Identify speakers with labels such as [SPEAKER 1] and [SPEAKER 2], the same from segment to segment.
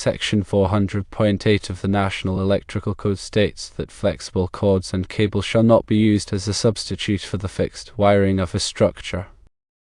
[SPEAKER 1] Section 400.8 of the National Electrical Code states that flexible cords and cables shall not be used as a substitute for the fixed wiring of a structure.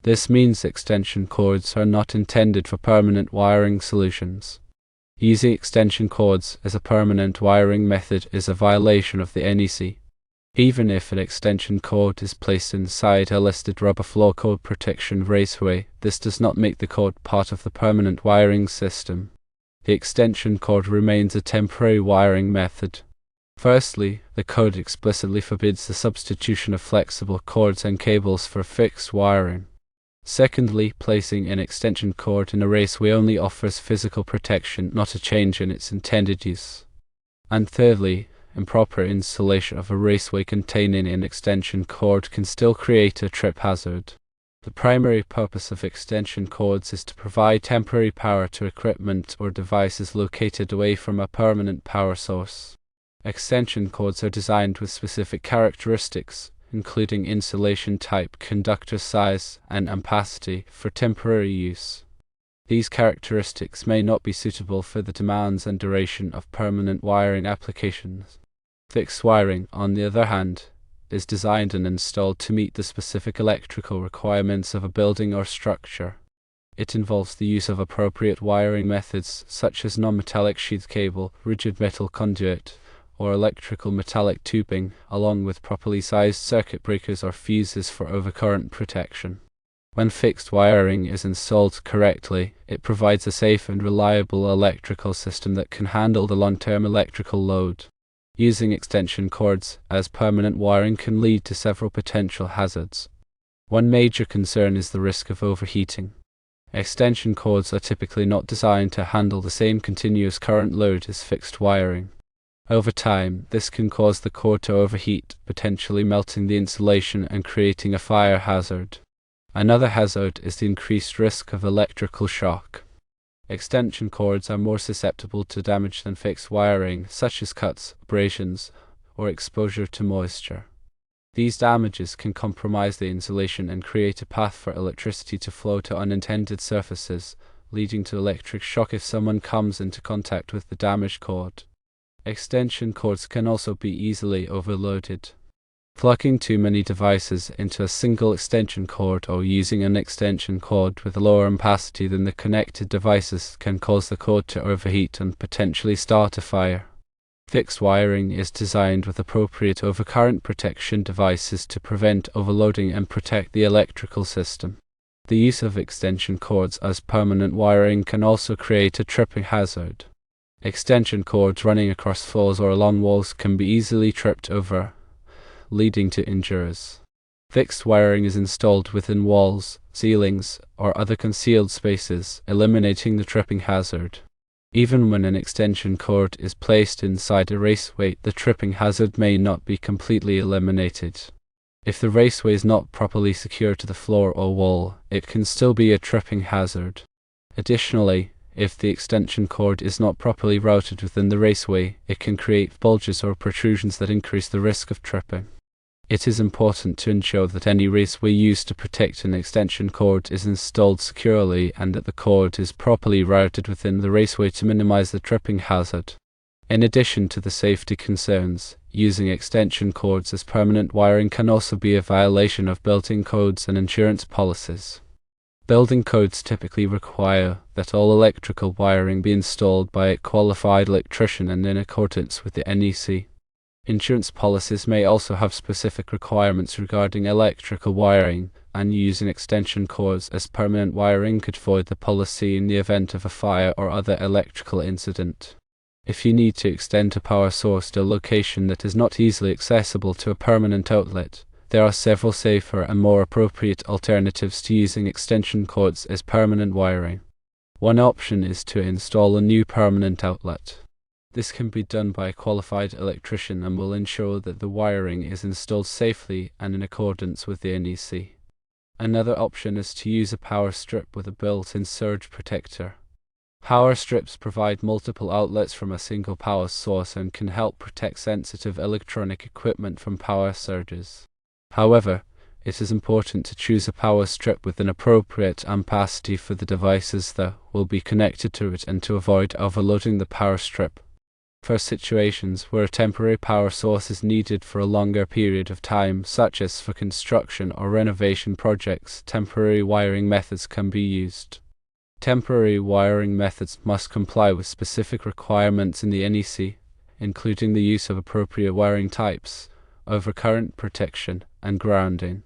[SPEAKER 1] This means extension cords are not intended for permanent wiring solutions. Using extension cords as a permanent wiring method is a violation of the NEC. Even if an extension cord is placed inside a listed rubber floor cord protection raceway, this does not make the cord part of the permanent wiring system. The extension cord remains a temporary wiring method. Firstly, the code explicitly forbids the substitution of flexible cords and cables for fixed wiring. Secondly, placing an extension cord in a raceway only offers physical protection, not a change in its intended use. And thirdly, improper installation of a raceway containing an extension cord can still create a trip hazard. The primary purpose of extension cords is to provide temporary power to equipment or devices located away from a permanent power source. Extension cords are designed with specific characteristics, including insulation type, conductor size, and ampacity, for temporary use. These characteristics may not be suitable for the demands and duration of permanent wiring applications. Fixed wiring, on the other hand, is designed and installed to meet the specific electrical requirements of a building or structure. It involves the use of appropriate wiring methods such as non-metallic sheath cable, rigid metal conduit, or electrical metallic tubing, along with properly sized circuit breakers or fuses for overcurrent protection. When fixed wiring is installed correctly, it provides a safe and reliable electrical system that can handle the long-term electrical load. Using extension cords as permanent wiring can lead to several potential hazards. One major concern is the risk of overheating. Extension cords are typically not designed to handle the same continuous current load as fixed wiring. Over time, this can cause the cord to overheat, potentially melting the insulation and creating a fire hazard. Another hazard is the increased risk of electrical shock. Extension cords are more susceptible to damage than fixed wiring, such as cuts, abrasions, or exposure to moisture. These damages can compromise the insulation and create a path for electricity to flow to unintended surfaces, leading to electric shock if someone comes into contact with the damaged cord. Extension cords can also be easily overloaded. Plugging too many devices into a single extension cord or using an extension cord with a lower ampacity than the connected devices can cause the cord to overheat and potentially start a fire. Fixed wiring is designed with appropriate overcurrent protection devices to prevent overloading and protect the electrical system. The use of extension cords as permanent wiring can also create a tripping hazard. Extension cords running across floors or along walls can be easily tripped over, leading to injuries. Fixed wiring is installed within walls, ceilings, or other concealed spaces, eliminating the tripping hazard. Even when an extension cord is placed inside a raceway, the tripping hazard may not be completely eliminated. If the raceway is not properly secured to the floor or wall, it can still be a tripping hazard. Additionally, if the extension cord is not properly routed within the raceway, it can create bulges or protrusions that increase the risk of tripping. It is important to ensure that any raceway used to protect an extension cord is installed securely and that the cord is properly routed within the raceway to minimize the tripping hazard. In addition to the safety concerns, using extension cords as permanent wiring can also be a violation of building codes and insurance policies. Building codes typically require that all electrical wiring be installed by a qualified electrician and in accordance with the NEC. Insurance policies may also have specific requirements regarding electrical wiring, and using extension cords as permanent wiring could void the policy in the event of a fire or other electrical incident. If you need to extend a power source to a location that is not easily accessible to a permanent outlet, there are several safer and more appropriate alternatives to using extension cords as permanent wiring. One option is to install a new permanent outlet. This can be done by a qualified electrician and will ensure that the wiring is installed safely and in accordance with the NEC. Another option is to use a power strip with a built-in surge protector. Power strips provide multiple outlets from a single power source and can help protect sensitive electronic equipment from power surges. However, It is important to choose a power strip with an appropriate ampacity for the devices that will be connected to it and to avoid overloading the power strip. For situations where a temporary power source is needed for a longer period of time, such as for construction or renovation projects, temporary wiring methods can be used. Temporary wiring methods must comply with specific requirements in the NEC, including the use of appropriate wiring types, overcurrent protection, and grounding.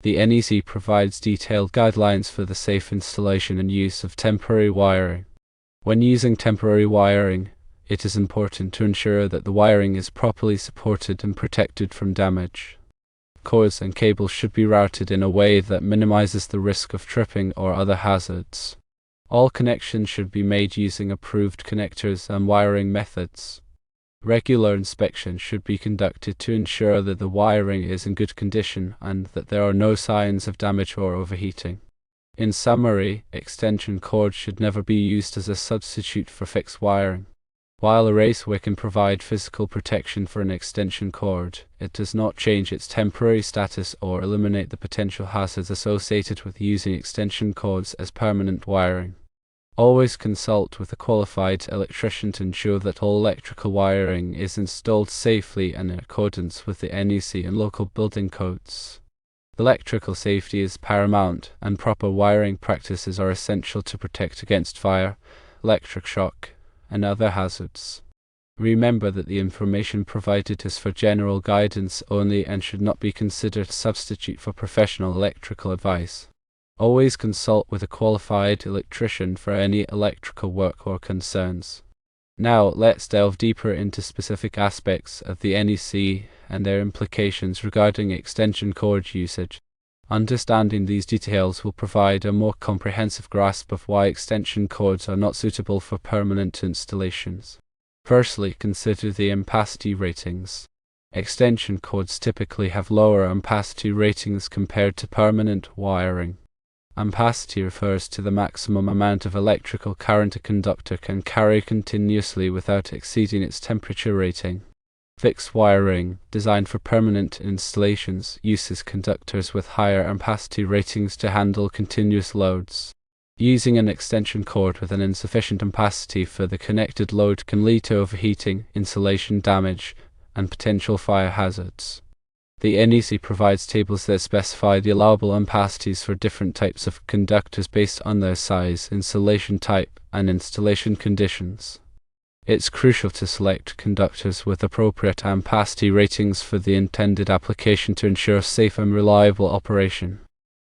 [SPEAKER 1] The NEC provides detailed guidelines for the safe installation and use of temporary wiring. When using temporary wiring, it is important to ensure that the wiring is properly supported and protected from damage. Cords and cables should be routed in a way that minimizes the risk of tripping or other hazards. All connections should be made using approved connectors and wiring methods. Regular inspection should be conducted to ensure that the wiring is in good condition and that there are no signs of damage or overheating. In summary, extension cords should never be used as a substitute for fixed wiring. While a raceway can provide physical protection for an extension cord, it does not change its temporary status or eliminate the potential hazards associated with using extension cords as permanent wiring. Always consult with a qualified electrician to ensure that all electrical wiring is installed safely and in accordance with the NEC and local building codes. Electrical safety is paramount, and proper wiring practices are essential to protect against fire, electric shock, and other hazards. Remember that the information provided is for general guidance only and should not be considered a substitute for professional electrical advice. Always consult with a qualified electrician for any electrical work or concerns. Now, let's delve deeper into specific aspects of the NEC and their implications regarding extension cord usage. Understanding these details will provide a more comprehensive grasp of why extension cords are not suitable for permanent installations. Firstly, consider the ampacity ratings. Extension cords typically have lower ampacity ratings compared to permanent wiring. Ampacity refers to the maximum amount of electrical current a conductor can carry continuously without exceeding its temperature rating. Fixed wiring, designed for permanent installations, uses conductors with higher ampacity ratings to handle continuous loads. Using an extension cord with an insufficient ampacity for the connected load can lead to overheating, insulation damage, and potential fire hazards. The NEC provides tables that specify the allowable ampacities for different types of conductors based on their size, insulation type, and installation conditions. It's crucial to select conductors with appropriate ampacity ratings for the intended application to ensure safe and reliable operation.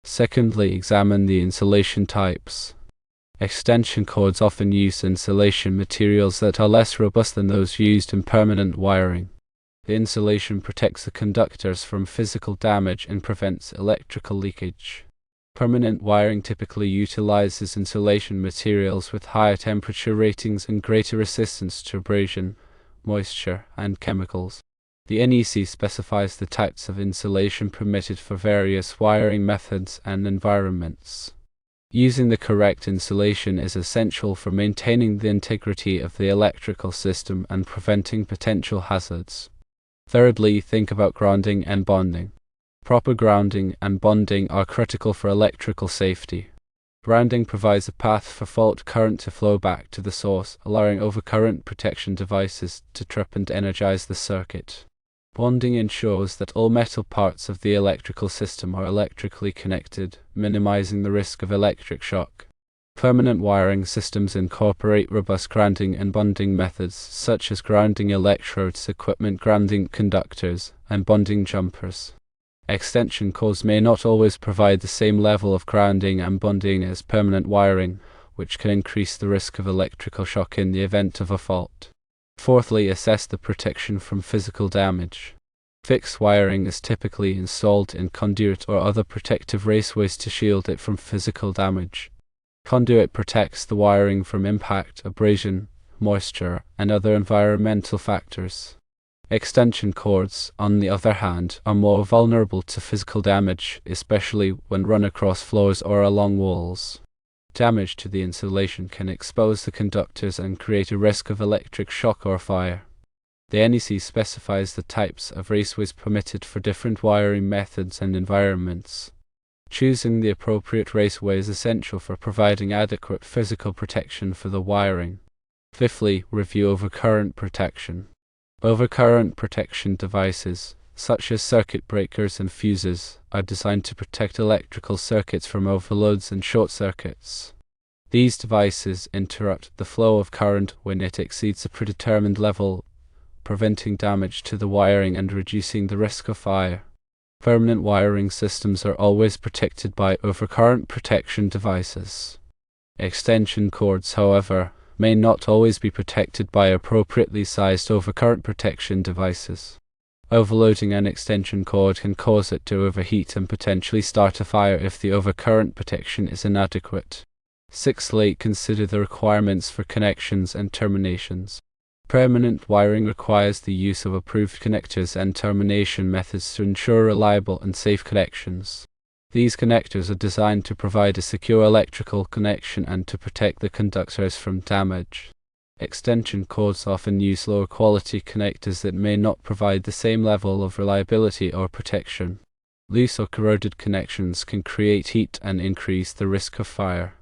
[SPEAKER 1] Secondly, examine the insulation types. Extension cords often use insulation materials that are less robust than those used in permanent wiring. The insulation protects the conductors from physical damage and prevents electrical leakage. Permanent wiring typically utilizes insulation materials with higher temperature ratings and greater resistance to abrasion, moisture, and chemicals. The NEC specifies the types of insulation permitted for various wiring methods and environments. Using the correct insulation is essential for maintaining the integrity of the electrical system and preventing potential hazards. Thirdly, think about grounding and bonding. Proper grounding and bonding are critical for electrical safety. Grounding provides a path for fault current to flow back to the source, allowing overcurrent protection devices to trip and energize the circuit. Bonding ensures that all metal parts of the electrical system are electrically connected, minimizing the risk of electric shock. Permanent wiring systems incorporate robust grounding and bonding methods, such as grounding electrodes, equipment grounding conductors, and bonding jumpers. Extension cords may not always provide the same level of grounding and bonding as permanent wiring, which can increase the risk of electrical shock in the event of a fault. Fourthly, assess the protection from physical damage. Fixed wiring is typically installed in conduit or other protective raceways to shield it from physical damage. Conduit protects the wiring from impact, abrasion, moisture, and other environmental factors. Extension cords, on the other hand, are more vulnerable to physical damage, especially when run across floors or along walls. Damage to the insulation can expose the conductors and create a risk of electric shock or fire. The NEC specifies the types of raceways permitted for different wiring methods and environments. Choosing the appropriate raceway is essential for providing adequate physical protection for the wiring. Fifthly, review overcurrent protection. Overcurrent protection devices, such as circuit breakers and fuses, are designed to protect electrical circuits from overloads and short circuits. These devices interrupt the flow of current when it exceeds a predetermined level, preventing damage to the wiring and reducing the risk of fire. Permanent wiring systems are always protected by overcurrent protection devices. Extension cords, however, may not always be protected by appropriately sized overcurrent protection devices. Overloading an extension cord can cause it to overheat and potentially start a fire if the overcurrent protection is inadequate. Sixthly, consider the requirements for connections and terminations. Permanent wiring requires the use of approved connectors and termination methods to ensure reliable and safe connections. These connectors are designed to provide a secure electrical connection and to protect the conductors from damage. Extension cords often use lower quality connectors that may not provide the same level of reliability or protection. Loose or corroded connections can create heat and increase the risk of fire.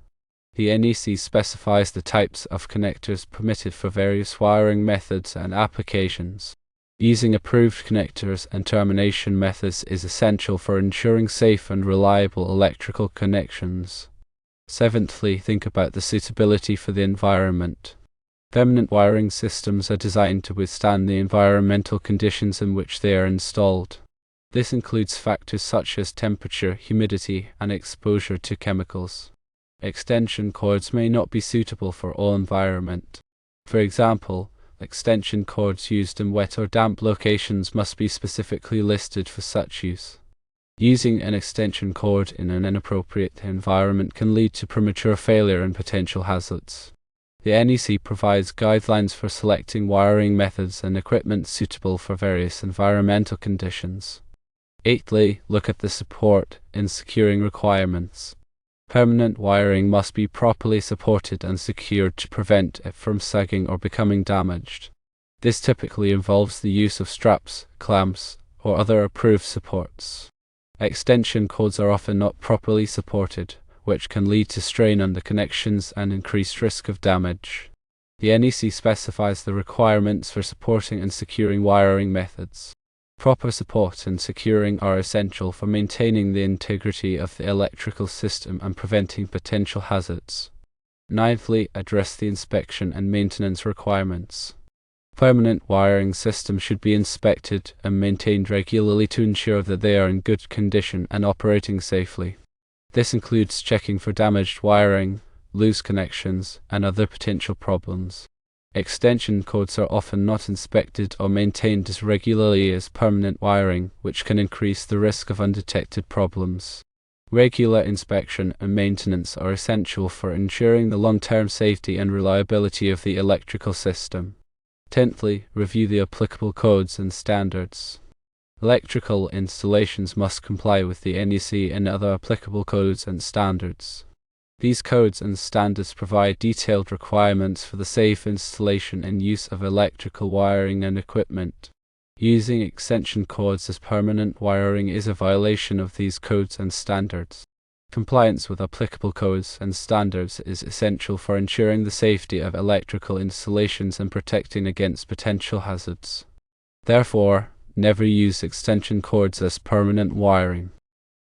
[SPEAKER 1] The NEC specifies the types of connectors permitted for various wiring methods and applications. Using approved connectors and termination methods is essential for ensuring safe and reliable electrical connections. Seventhly, think about the suitability for the environment. Permanent wiring systems are designed to withstand the environmental conditions in which they are installed. This includes factors such as temperature, humidity, and exposure to chemicals. Extension cords may not be suitable for all environment. For example, extension cords used in wet or damp locations must be specifically listed for such use. Using an extension cord in an inappropriate environment can lead to premature failure and potential hazards. The NEC provides guidelines for selecting wiring methods and equipment suitable for various environmental conditions. Eighthly, look at the support and securing requirements. Permanent wiring must be properly supported and secured to prevent it from sagging or becoming damaged. This typically involves the use of straps, clamps, or other approved supports. Extension cords are often not properly supported, which can lead to strain on the connections and increased risk of damage. The NEC specifies the requirements for supporting and securing wiring methods. Proper support and securing are essential for maintaining the integrity of the electrical system and preventing potential hazards. Ninthly, address the inspection and maintenance requirements. Permanent wiring systems should be inspected and maintained regularly to ensure that they are in good condition and operating safely. This includes checking for damaged wiring, loose connections, and other potential problems. Extension cords are often not inspected or maintained as regularly as permanent wiring, which can increase the risk of undetected problems. Regular inspection and maintenance are essential for ensuring the long-term safety and reliability of the electrical system. Tenthly, review the applicable codes and standards. Electrical installations must comply with the NEC and other applicable codes and standards. These codes and standards provide detailed requirements for the safe installation and use of electrical wiring and equipment. Using extension cords as permanent wiring is a violation of these codes and standards. Compliance with applicable codes and standards is essential for ensuring the safety of electrical installations and protecting against potential hazards. Therefore, never use extension cords as permanent wiring.